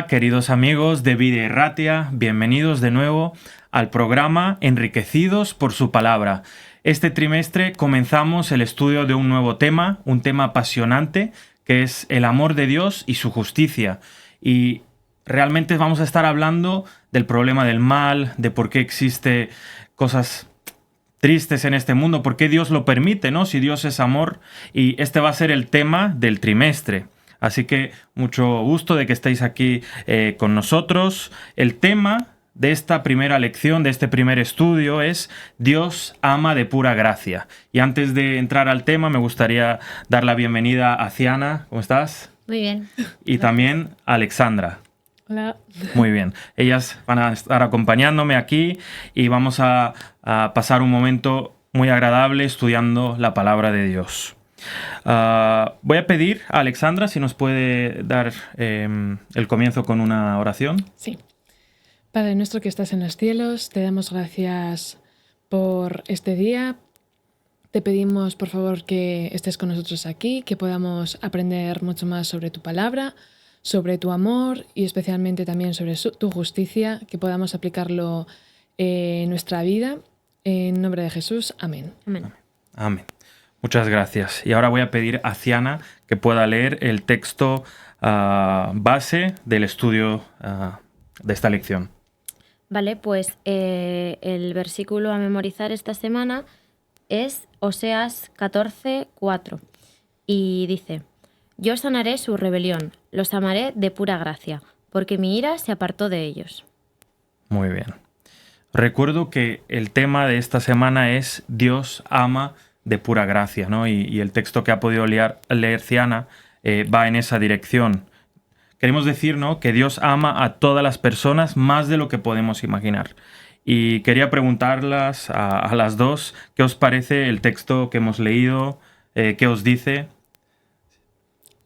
Hola, queridos amigos de Vida Erratia, bienvenidos de nuevo al programa Enriquecidos por su palabra. Este trimestre comenzamos el estudio de un nuevo tema, un tema apasionante, que es el amor de Dios y su justicia. Y realmente vamos a estar hablando del problema del mal, de por qué existe cosas tristes en este mundo, por qué Dios lo permite, ¿no? Si Dios es amor. Y este va a ser el tema del trimestre. Así que mucho gusto de que estéis aquí con nosotros. El tema de esta primera lección, de este primer estudio, es Dios ama de pura gracia. Y antes de entrar al tema, me gustaría dar la bienvenida a Ciana. ¿Cómo estás? Muy bien. Y también a Alexandra. Hola. Muy bien. Ellas van a estar acompañándome aquí y vamos a pasar un momento muy agradable estudiando la palabra de Dios. Voy a pedir a Alexandra si nos puede dar el comienzo con una oración. Sí. Padre nuestro que estás en los cielos, te damos gracias por este día. Te pedimos, por favor, que estés con nosotros aquí, que podamos aprender mucho más sobre tu palabra, sobre tu amor y especialmente también sobre tu justicia, que podamos aplicarlo en nuestra vida. En nombre de Jesús. Amén. Amén. Amén. Muchas gracias. Y ahora voy a pedir a Ciana que pueda leer el texto base del estudio de esta lección. Vale, pues el versículo a memorizar esta semana es Oseas 14:4 y dice: Yo sanaré su rebelión, los amaré de pura gracia, porque mi ira se apartó de ellos. Muy bien. Recuerdo que el tema de esta semana es Dios ama de pura gracia, ¿no? Y el texto que ha podido leer Ciana va en esa dirección. Queremos decir, ¿no?, que Dios ama a todas las personas más de lo que podemos imaginar. Y quería preguntarlas a las dos, ¿qué os parece el texto que hemos leído? ¿Qué os dice?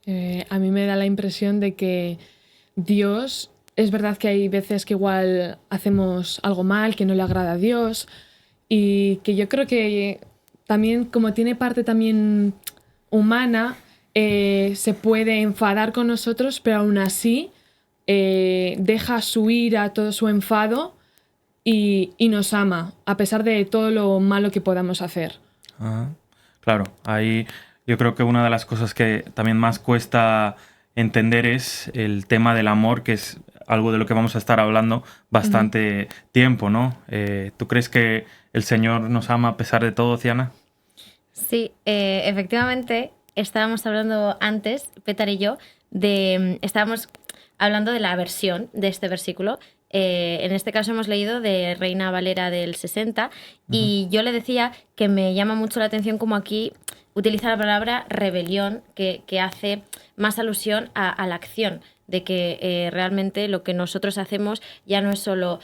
A mí me da la impresión de que Dios, es verdad que hay veces que igual hacemos algo mal, que no le agrada a Dios, y que yo creo que también, como tiene parte también humana, se puede enfadar con nosotros, pero aún así deja su ira, todo su enfado y nos ama, a pesar de todo lo malo que podamos hacer. Claro, ahí yo creo que una de las cosas que también más cuesta entender es el tema del amor, que es algo de lo que vamos a estar hablando bastante tiempo, ¿no? ¿Tú crees que el Señor nos ama a pesar de todo, Ciana? Sí, efectivamente, estábamos hablando antes, Petar y yo, estábamos hablando de la versión de este versículo. En este caso hemos leído de Reina Valera del 60 y yo le decía que me llama mucho la atención como aquí utiliza la palabra rebelión, que hace más alusión a la acción, de que realmente lo que nosotros hacemos ya no es solo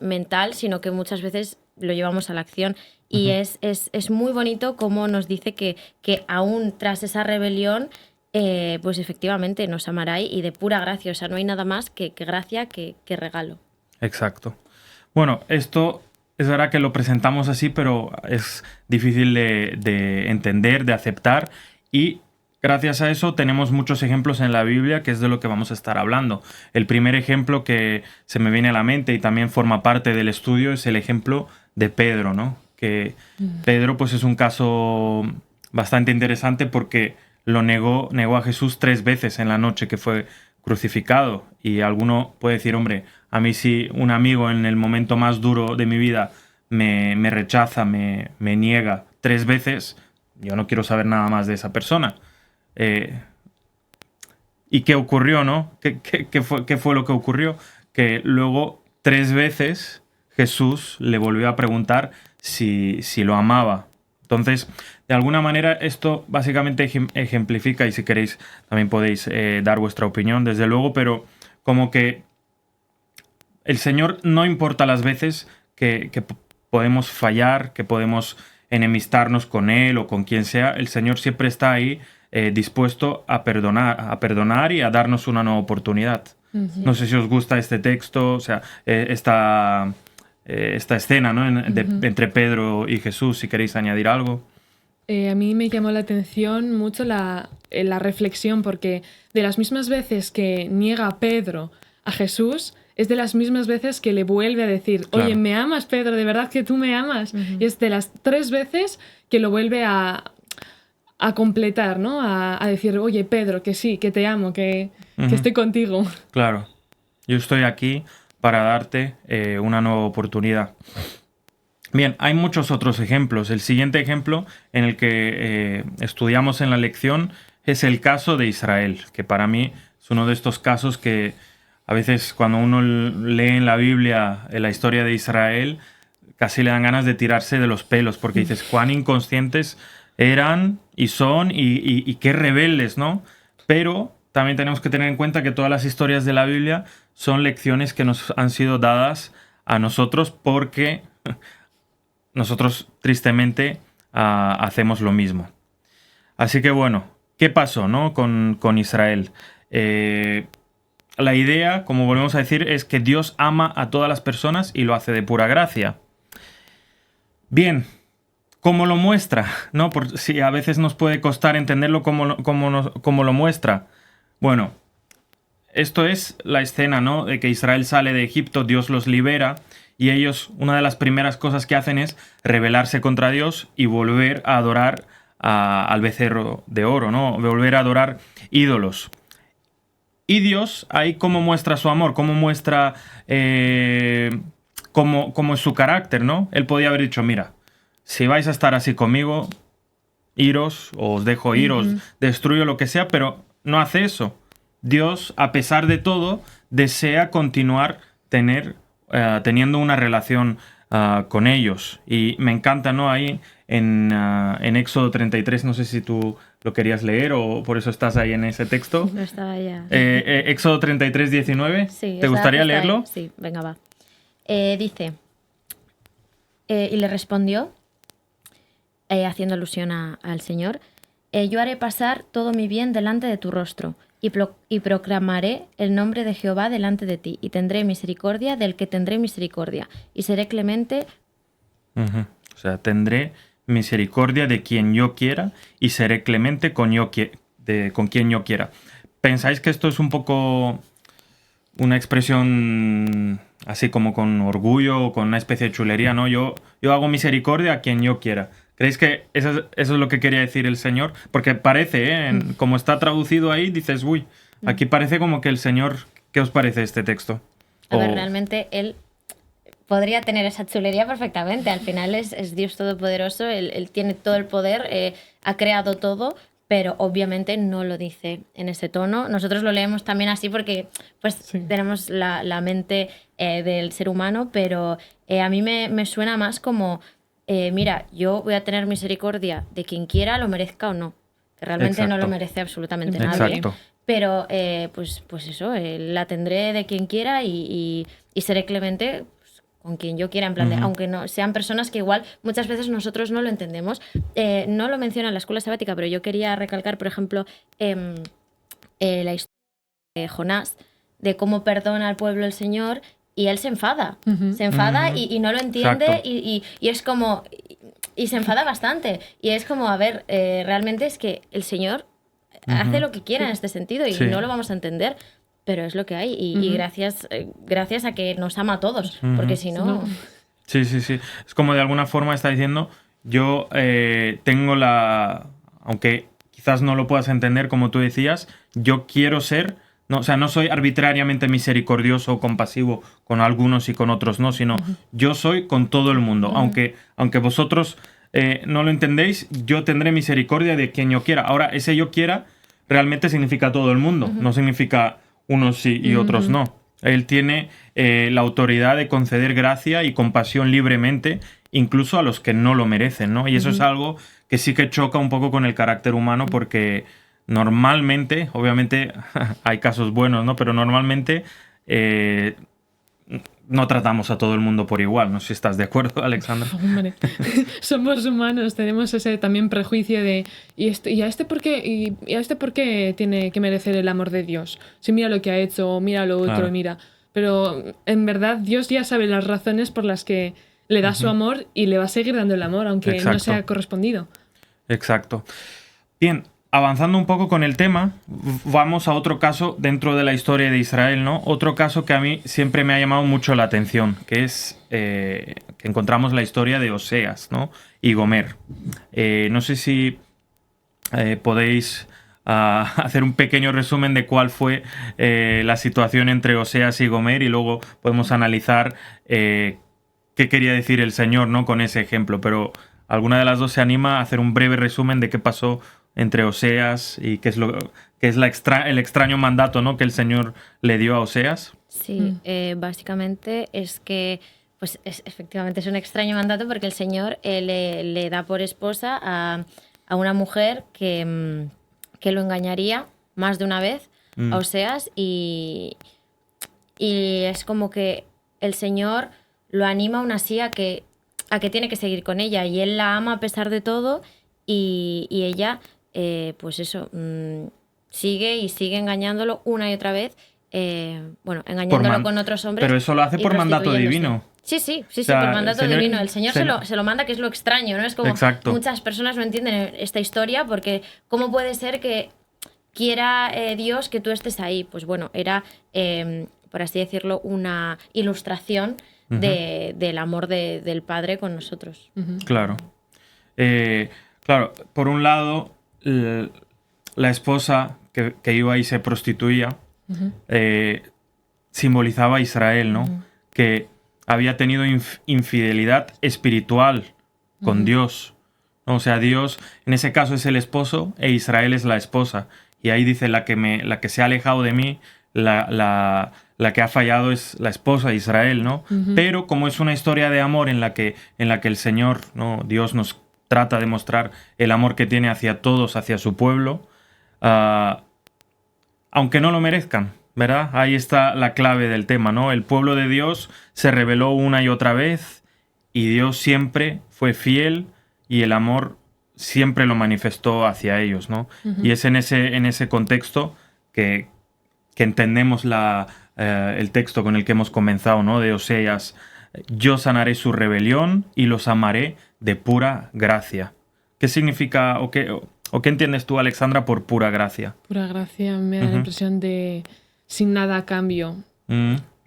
mental, sino que muchas veces lo llevamos a la acción. Y es muy bonito cómo nos dice que aún tras esa rebelión, pues efectivamente nos amará y de pura gracia. O sea, no hay nada más que gracia, que regalo. Exacto. Bueno, esto es verdad que lo presentamos así, pero es difícil de entender, de aceptar, y gracias a eso tenemos muchos ejemplos en la Biblia, que es de lo que vamos a estar hablando. El primer ejemplo que se me viene a la mente y también forma parte del estudio es el ejemplo de Pedro, ¿no? Que Pedro pues es un caso bastante interesante porque lo negó a Jesús 3 veces en la noche que fue crucificado. Y alguno puede decir, hombre, a mí si un amigo en el momento más duro de mi vida me rechaza, me niega 3 veces, yo no quiero saber nada más de esa persona. ¿Y qué ocurrió, no? ¿Qué fue lo que ocurrió? Que luego 3 veces Jesús le volvió a preguntar si lo amaba. Entonces, de alguna manera, esto básicamente ejemplifica, y si queréis también podéis dar vuestra opinión, desde luego, pero como que el Señor, no importa las veces que podemos fallar, que podemos enemistarnos con Él o con quien sea, el Señor siempre está ahí dispuesto a perdonar y a darnos una nueva oportunidad. No sé si os gusta este texto, o sea, esta escena, ¿no? Entre Pedro y Jesús, si queréis añadir algo. A mí me llamó la atención mucho la reflexión, porque de las mismas veces que niega a Pedro a Jesús, es de las mismas veces que le vuelve a decir, Claro. oye, ¿me amas, Pedro? ¿De verdad que tú me amas? Y es de las 3 veces que lo vuelve a completar, ¿no? A decir, oye, Pedro, que sí, que te amo, que estoy contigo. Claro, yo estoy aquí para darte una nueva oportunidad. Bien, hay muchos otros ejemplos. El siguiente ejemplo en el que estudiamos en la lección es el caso de Israel, que para mí es uno de estos casos que a veces cuando uno lee en la Biblia la historia de Israel, casi le dan ganas de tirarse de los pelos, porque dices, cuán inconscientes eran y son y qué rebeldes, ¿no? Pero también tenemos que tener en cuenta que todas las historias de la Biblia son lecciones que nos han sido dadas a nosotros porque nosotros tristemente hacemos lo mismo. Así que bueno, ¿qué pasó, no? con Israel? La idea, como volvemos a decir, es que Dios ama a todas las personas y lo hace de pura gracia. Bien, ¿cómo lo muestra? ¿No? Por si a veces nos puede costar entenderlo cómo lo muestra. Bueno, esto es la escena, ¿no? De que Israel sale de Egipto, Dios los libera y ellos, una de las primeras cosas que hacen es rebelarse contra Dios y volver a adorar al becerro de oro, ¿no? Volver a adorar ídolos. Y Dios, ahí cómo muestra su amor, cómo muestra cómo es su carácter, ¿no? Él podía haber dicho, mira, si vais a estar así conmigo, iros, o os dejo ir, os destruyo, lo que sea, pero no hace eso. Dios, a pesar de todo, desea continuar teniendo una relación con ellos. Y me encanta, ¿no? Ahí en Éxodo 33, no sé si tú lo querías leer o por eso estás ahí en ese texto. No estaba ya. Éxodo 33, 19. Sí, ¿Te gustaría leerlo? Ahí. Sí, venga, va. Dice, y le respondió, haciendo alusión al Señor, yo haré pasar todo mi bien delante de tu rostro y proclamaré el nombre de Jehová delante de ti y tendré misericordia del que tendré misericordia y seré clemente. O sea, tendré misericordia de quien yo quiera y seré clemente con quien yo quiera. ¿Pensáis que esto es un poco una expresión así como con orgullo o con una especie de chulería, ¿no? Yo hago misericordia a quien yo quiera. ¿Creéis que eso es lo que quería decir el Señor? Porque parece, como está traducido ahí, dices, uy, aquí parece como que el Señor... ¿Qué os parece este texto? A ver, realmente él podría tener esa chulería perfectamente. Al final es Dios Todopoderoso, él tiene todo el poder, ha creado todo, pero obviamente no lo dice en ese tono. Nosotros lo leemos también así porque pues tenemos la mente del ser humano, pero a mí me suena más como... mira, yo voy a tener misericordia de quien quiera, lo merezca o no. Que realmente no lo merece absolutamente nadie. Pero, pues eso, la tendré de quien quiera y seré clemente pues, con quien yo quiera, en plan de, aunque no sean personas que igual muchas veces nosotros no lo entendemos. No lo menciona en la escuela sabática, pero yo quería recalcar, por ejemplo, la historia de Jonás, de cómo perdona al pueblo el Señor. Y él se enfada, y no lo entiende y es como... Y se enfada bastante. Y es como, a ver, realmente es que el Señor hace lo que quiera en este sentido y no lo vamos a entender, pero es lo que hay. Y gracias a que nos ama a todos, porque si no... Sí. Es como de alguna forma está diciendo, yo tengo aunque quizás no lo puedas entender como tú decías, yo quiero ser... No, o sea, no soy arbitrariamente misericordioso o compasivo con algunos y con otros, no, sino yo soy con todo el mundo. Aunque vosotros no lo entendéis, yo tendré misericordia de quien yo quiera. Ahora, ese yo quiera realmente significa todo el mundo, no significa unos sí y otros no. Él tiene la autoridad de conceder gracia y compasión libremente, incluso a los que no lo merecen, ¿no? Y eso es algo que sí que choca un poco con el carácter humano porque... Normalmente, obviamente hay casos buenos, ¿no? Pero normalmente no tratamos a todo el mundo por igual. No sé si estás de acuerdo, Alexandra. Hombre, somos humanos, tenemos ese también prejuicio de ¿y a este por qué tiene que merecer el amor de Dios? Si mira lo que ha hecho, mira lo otro, mira. Pero en verdad Dios ya sabe las razones por las que le da su amor y le va a seguir dando el amor, aunque no sea correspondido. Exacto. Bien, avanzando un poco con el tema, vamos a otro caso dentro de la historia de Israel, ¿no? Otro caso que a mí siempre me ha llamado mucho la atención, que es que encontramos la historia de Oseas, ¿no? Y Gomer. No sé si podéis hacer un pequeño resumen de cuál fue la situación entre Oseas y Gomer y luego podemos analizar qué quería decir el Señor, ¿no? Con ese ejemplo, pero ¿alguna de las dos se anima a hacer un breve resumen de qué pasó entre Oseas y qué es el extraño mandato, ¿no? que el Señor le dio a Oseas? Sí, básicamente es que, pues efectivamente es un extraño mandato porque el Señor le da por esposa a una mujer que lo engañaría más de una vez a Oseas y es como que el Señor lo anima aún así a que tiene que seguir con ella y él la ama a pesar de todo y ella, pues eso, sigue y sigue engañándolo una y otra vez, engañándolo con otros hombres. Pero eso lo hace por mandato divino. Sí, O sea, por mandato Señor, divino. El Señor se lo manda, que es lo extraño, ¿no? Es como Exacto. muchas personas no entienden esta historia porque ¿cómo puede ser que quiera Dios que tú estés ahí? Pues bueno, era, por así decirlo, una ilustración del amor del Padre con nosotros. Claro. Claro, por un lado, la esposa que iba y se prostituía simbolizaba a Israel, ¿no? Que había tenido infidelidad espiritual con Dios, ¿no? O sea, Dios en ese caso es el esposo e Israel es la esposa. Y ahí dice la que se ha alejado de mí, la que ha fallado es la esposa de Israel, ¿no? Pero como es una historia de amor en la que el Señor, ¿no? Dios nos trata de mostrar el amor que tiene hacia todos, hacia su pueblo, aunque no lo merezcan, ¿verdad? Ahí está la clave del tema, ¿no? El pueblo de Dios se rebeló una y otra vez y Dios siempre fue fiel y el amor siempre lo manifestó hacia ellos, ¿no? Y es en ese contexto que entendemos el texto con el que hemos comenzado, ¿no? De Oseas: yo sanaré su rebelión y los amaré de pura gracia. ¿Qué significa o qué entiendes tú, Alexandra, por pura gracia? Pura gracia me da la impresión de sin nada a cambio.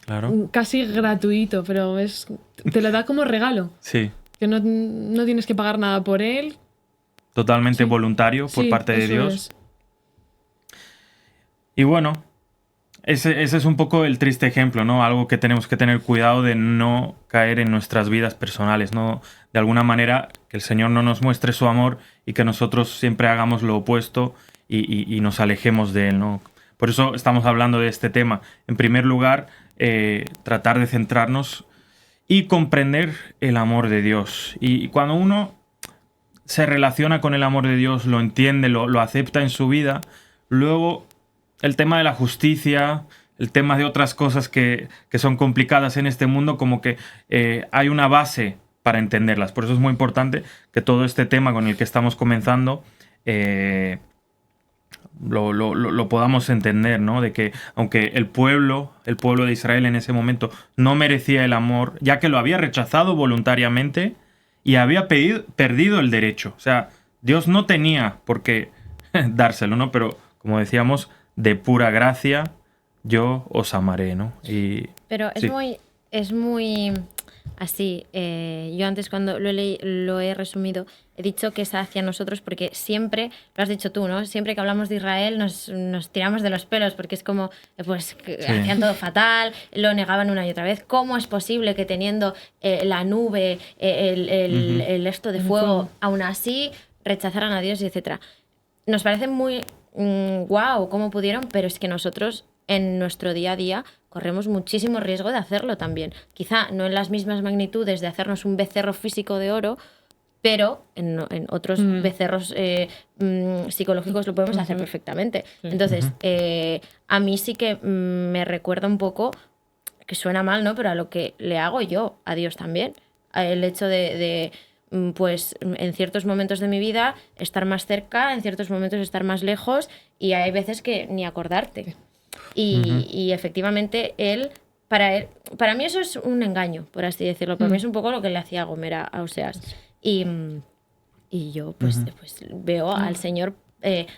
Claro. Casi gratuito, pero te lo da como regalo. Sí. Que no tienes que pagar nada por él. Totalmente voluntario por parte de Dios. Es. Y bueno, ese es un poco el triste ejemplo, ¿no? Algo que tenemos que tener cuidado de no caer en nuestras vidas personales, ¿no? De alguna manera, que el Señor no nos muestre su amor y que nosotros siempre hagamos lo opuesto y nos alejemos de Él, ¿no? Por eso estamos hablando de este tema. En primer lugar, tratar de centrarnos y comprender el amor de Dios. Y cuando uno se relaciona con el amor de Dios, lo entiende, lo acepta en su vida, luego el tema de la justicia, el tema de otras cosas que son complicadas en este mundo, como que hay una base para entenderlas. Por eso es muy importante que todo este tema con el que estamos comenzando lo podamos entender, ¿no? De que aunque el pueblo de Israel en ese momento no merecía el amor, ya que lo había rechazado voluntariamente y había perdido el derecho. O sea, Dios no tenía por qué dárselo, ¿no? Pero, como decíamos, de pura gracia yo os amaré, ¿no? Pero es muy así. Yo antes, cuando lo he resumido, he dicho que es hacia nosotros porque siempre, lo has dicho tú, ¿no? Siempre que hablamos de Israel nos tiramos de los pelos porque es como, pues, que hacían todo fatal, lo negaban una y otra vez. ¿Cómo es posible que teniendo la nube, el esto de fuego, aún así rechazaran a Dios, y etcétera? Nos parece muy wow, cómo pudieron, pero es que nosotros en nuestro día a día corremos muchísimo riesgo de hacerlo también. Quizá no en las mismas magnitudes de hacernos un becerro físico de oro, pero en otros becerros psicológicos lo podemos hacer perfectamente. Entonces, a mí sí que me recuerda un poco, que suena mal, ¿no? Pero a lo que le hago yo a Dios también. El hecho de pues en ciertos momentos de mi vida estar más cerca, en ciertos momentos estar más lejos, y hay veces que ni acordarte. Y efectivamente para mí eso es un engaño, por así decirlo. Para mí es un poco lo que le hacía Gomer a Oseas. Y Y yo pues veo al Señor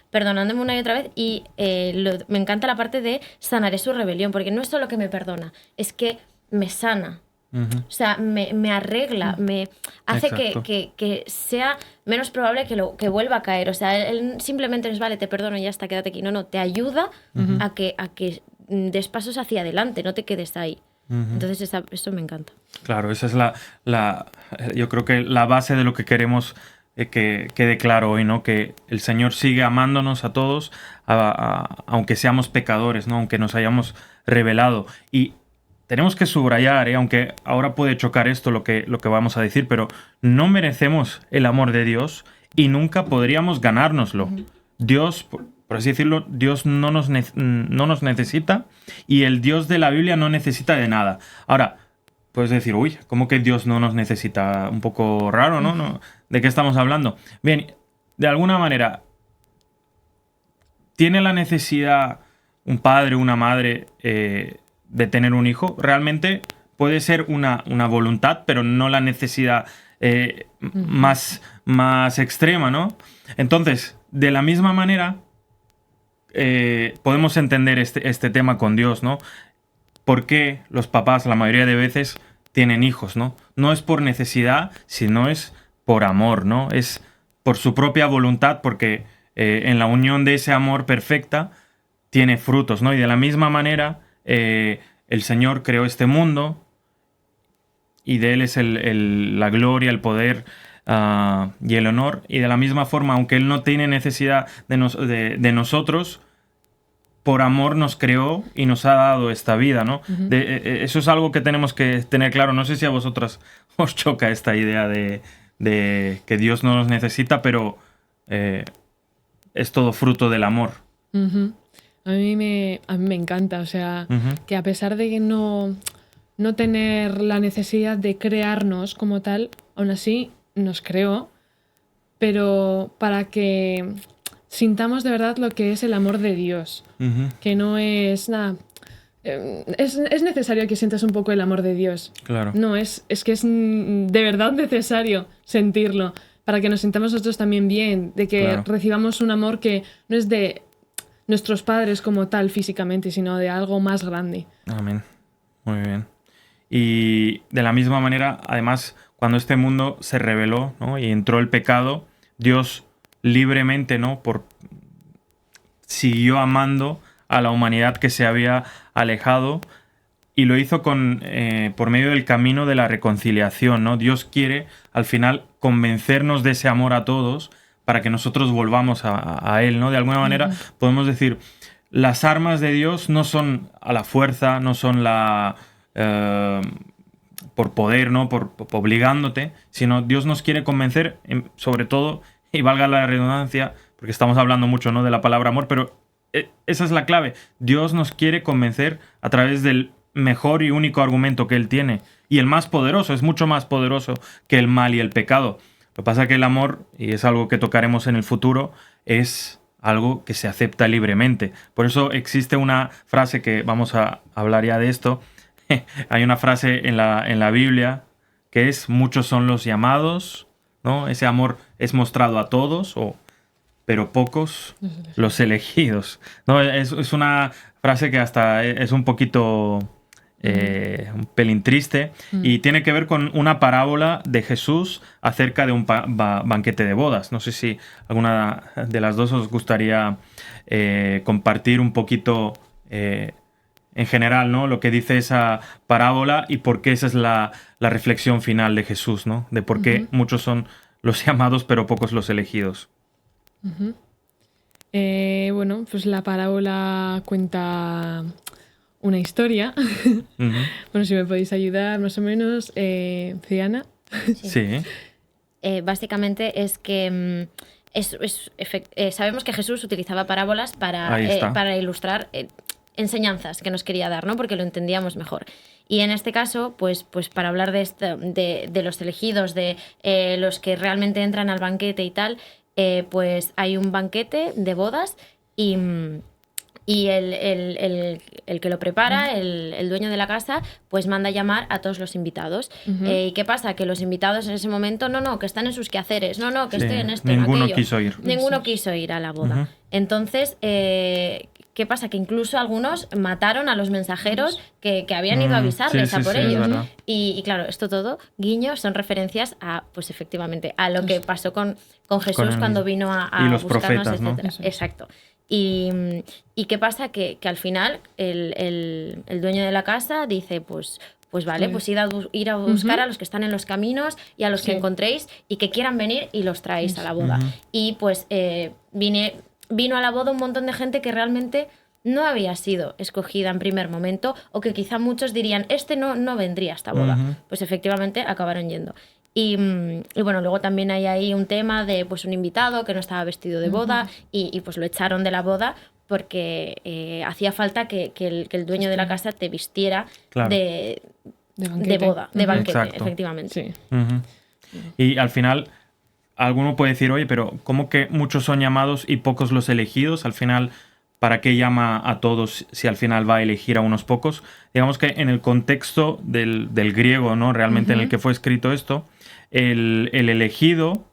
perdonándome una y otra vez y me encanta la parte de sanaré su rebelión, porque no es solo que me perdona, es que me sana. O sea, me arregla, me hace que sea menos probable que vuelva a caer. O sea, él simplemente no es, vale, te perdono y ya está, quédate aquí. No, te ayuda a que des pasos hacia adelante, no te quedes ahí. Entonces eso me encanta. Claro, esa es yo creo que la base de lo que queremos que quede claro hoy, ¿no? Que el Señor sigue amándonos a todos, aunque seamos pecadores, ¿no? Aunque nos hayamos rebelado. Y tenemos que subrayar, aunque ahora puede chocar esto lo que vamos a decir, pero no merecemos el amor de Dios y nunca podríamos ganárnoslo. Dios, por así decirlo, Dios no nos necesita y el Dios de la Biblia no necesita de nada. Ahora, puedes decir, uy, ¿cómo que Dios no nos necesita? Un poco raro, ¿no? ¿De qué estamos hablando? Bien, de alguna manera, ¿tiene la necesidad un padre, una madre de tener un hijo? Realmente puede ser una voluntad, pero no la necesidad más extrema, ¿no? Entonces, de la misma manera, podemos entender este tema con Dios, ¿no? ¿Por qué los papás la mayoría de veces tienen hijos, ¿no? No es por necesidad, sino es por amor, ¿no? Es por su propia voluntad, porque en la unión de ese amor perfecta tiene frutos, ¿no? Y de la misma manera, el Señor creó este mundo y de Él es la gloria, el poder y el honor. Y de la misma forma, aunque Él no tiene necesidad de nosotros, por amor nos creó y nos ha dado esta vida, ¿no? Eso es algo que tenemos que tener claro. No sé si a vosotras os choca esta idea de que Dios no nos necesita, pero es todo fruto del amor. A mí me encanta, o sea, que a pesar de que no tener la necesidad de crearnos como tal, aún así nos creó, pero para que sintamos de verdad lo que es el amor de Dios, que no es nada. Es necesario que sientas un poco el amor de Dios. Claro. No, es que es de verdad necesario sentirlo para que nos sintamos nosotros también bien, de que recibamos un amor que no es de nuestros padres como tal físicamente, sino de algo más grande. Amén. Muy bien. Y de la misma manera, además, cuando este mundo se rebeló, ¿no? Y entró el pecado, Dios libremente, ¿no? Siguió amando a la humanidad que se había alejado y lo hizo por medio del camino de la reconciliación, ¿no? Dios quiere, al final, convencernos de ese amor a todos para que nosotros volvamos a Él, ¿no? De alguna manera podemos decir, las armas de Dios no son a la fuerza, no son por poder, ¿no? Por obligándote, sino Dios nos quiere convencer, sobre todo, y valga la redundancia, porque estamos hablando mucho, ¿no? De la palabra amor, pero esa es la clave. Dios nos quiere convencer a través del mejor y único argumento que Él tiene, y el más poderoso, es mucho más poderoso que el mal y el pecado. Lo que pasa es que el amor, y es algo que tocaremos en el futuro, es algo que se acepta libremente. Por eso existe una frase que vamos a hablar ya de esto. Hay una frase en la Biblia que es: muchos son los llamados, ¿no? Ese amor es mostrado a todos, pero pocos los elegidos, ¿no? Es una frase que hasta es un poquito un pelín triste y tiene que ver con una parábola de Jesús acerca de un banquete de bodas. No sé si alguna de las dos os gustaría compartir un poquito en general, ¿no? Lo que dice esa parábola y por qué esa es la reflexión final de Jesús, ¿no? De por qué muchos son los llamados pero pocos los elegidos. Bueno, pues la parábola cuenta una historia. Bueno, si me podéis ayudar más o menos, Ciana. Sí. Básicamente es que sabemos que Jesús utilizaba parábolas para ilustrar enseñanzas que nos quería dar, ¿no? Porque lo entendíamos mejor. Y en este caso, pues para hablar de los elegidos, de los que realmente entran al banquete y tal, pues hay un banquete de bodas y Y el que lo prepara, el dueño de la casa, pues manda llamar a todos los invitados. ¿Y qué pasa? Que los invitados en ese momento, no, que están en sus quehaceres, no, que estoy en esto, en Ninguno aquello. quiso ir. Ninguno quiso ir a la boda. Entonces, ¿qué pasa? Que incluso algunos mataron a los mensajeros que habían ido a avisarles por ellos. Y claro, esto todo, guiño, son referencias a, pues efectivamente, a lo que pasó con Jesús cuando vino a y los buscarnos, profetas, ¿no? etcétera. Exacto. Y ¿qué pasa? Que al final el dueño de la casa dice, pues vale, pues ir a buscar a los que están en los caminos y a los que encontréis y que quieran venir y los traéis a la boda. Y pues vino a la boda un montón de gente que realmente no había sido escogida en primer momento, o que quizá muchos dirían, no vendría a esta boda. Pues efectivamente acabaron yendo. Y bueno, luego también hay ahí un tema de pues un invitado que no estaba vestido de boda y pues lo echaron de la boda porque hacía falta que el dueño de la casa te vistiera de boda, de banquete, efectivamente. Sí. Y al final, alguno puede decir, oye, pero ¿cómo que muchos son llamados y pocos los elegidos? Al final, ¿para qué llama a todos si al final va a elegir a unos pocos? Digamos que en el contexto del griego, ¿no? Realmente en el que fue escrito esto, el elegido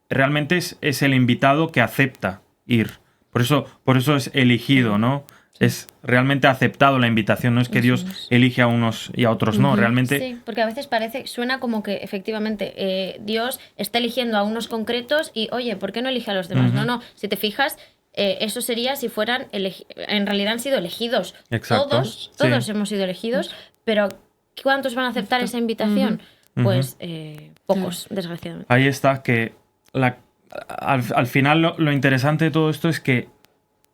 realmente es el invitado que acepta ir. Por eso es elegido, ¿no? Es realmente aceptado la invitación, no es que Dios elige a unos y a otros no, realmente... Sí, porque a veces suena como que efectivamente Dios está eligiendo a unos concretos y, oye, ¿por qué no elige a los demás? No, si te fijas... eso sería si fueran en realidad han sido elegidos. Exacto. Todos hemos sido elegidos, pero ¿cuántos van a aceptar esa invitación? Pues pocos, desgraciadamente. Ahí está, que al final lo interesante de todo esto es que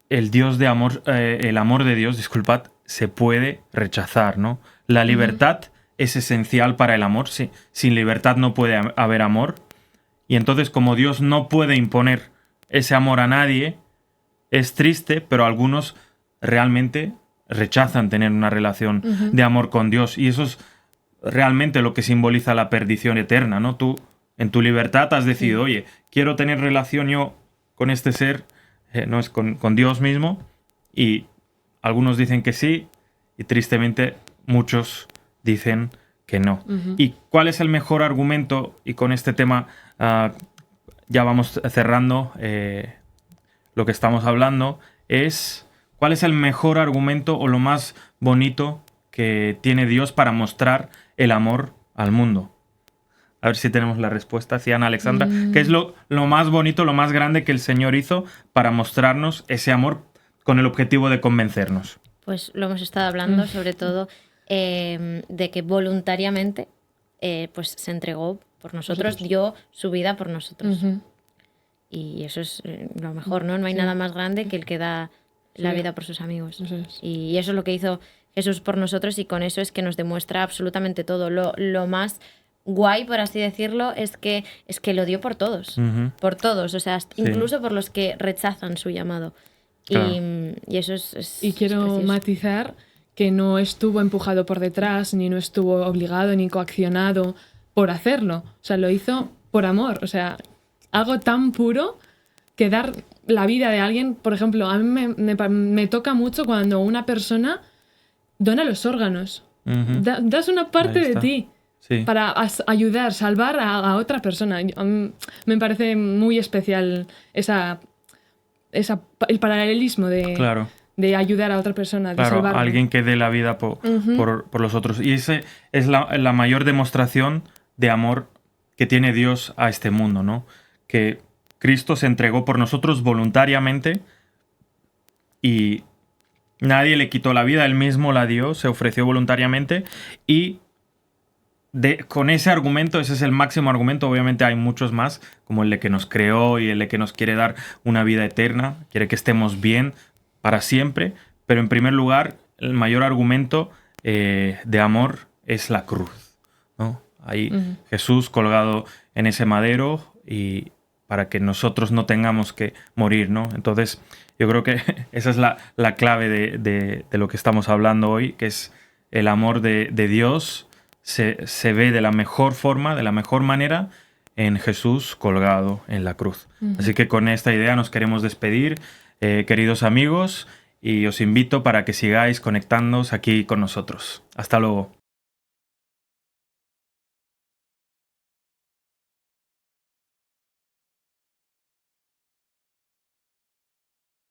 el amor de Dios, disculpad, se puede rechazar, ¿no? La libertad es esencial para el amor. Sí. Sin libertad no puede haber amor. Y entonces, como Dios no puede imponer ese amor a nadie, es triste, pero algunos realmente rechazan tener una relación de amor con Dios. Y eso es realmente lo que simboliza la perdición eterna, ¿no? Tú, en tu libertad, has decidido, oye, quiero tener relación yo con este ser, no es con Dios mismo, y algunos dicen que sí, y tristemente muchos dicen que no. ¿Y cuál es el mejor argumento? Y con este tema ya vamos cerrando lo que estamos hablando, es cuál es el mejor argumento o lo más bonito que tiene Dios para mostrar el amor al mundo. A ver si tenemos la respuesta. Sí, Ana Alexandra, ¿qué es lo más bonito, lo más grande que el Señor hizo para mostrarnos ese amor con el objetivo de convencernos? Pues lo hemos estado hablando, sobre todo de que voluntariamente pues se entregó por nosotros, dio su vida por nosotros. Y eso es lo mejor, ¿no? No hay nada más grande que el que da la vida por sus amigos. Y eso es lo que hizo Jesús por nosotros, y con eso es que nos demuestra absolutamente todo. Lo más guay, por así decirlo, es que lo dio por todos. Por todos, o sea, incluso por los que rechazan su llamado. Claro. Y eso es Y quiero matizar que no estuvo empujado por detrás, ni no estuvo obligado, ni coaccionado por hacerlo. O sea, lo hizo por amor. O sea, algo tan puro que dar la vida de alguien. Por ejemplo, a mí me toca mucho cuando una persona dona los órganos. Das una parte de ti para ayudar, salvar a otra persona. Me parece muy especial el paralelismo de ayudar a otra persona, de salvarla. Alguien que dé la vida por los otros. Y esa es la mayor demostración de amor que tiene Dios a este mundo, ¿no? Que Cristo se entregó por nosotros voluntariamente y nadie le quitó la vida, él mismo la dio, se ofreció voluntariamente, y con ese argumento, ese es el máximo argumento. Obviamente hay muchos más, como el de que nos creó y el de que nos quiere dar una vida eterna, quiere que estemos bien para siempre, pero en primer lugar, el mayor argumento de amor es la cruz, ¿no? Ahí Jesús colgado en ese madero, y para que nosotros no tengamos que morir, ¿no? Entonces, yo creo que esa es la clave de lo que estamos hablando hoy, que es el amor de Dios se ve de la mejor forma, de la mejor manera, en Jesús colgado en la cruz. Así que con esta idea nos queremos despedir, queridos amigos, y os invito para que sigáis conectándoos aquí con nosotros. Hasta luego.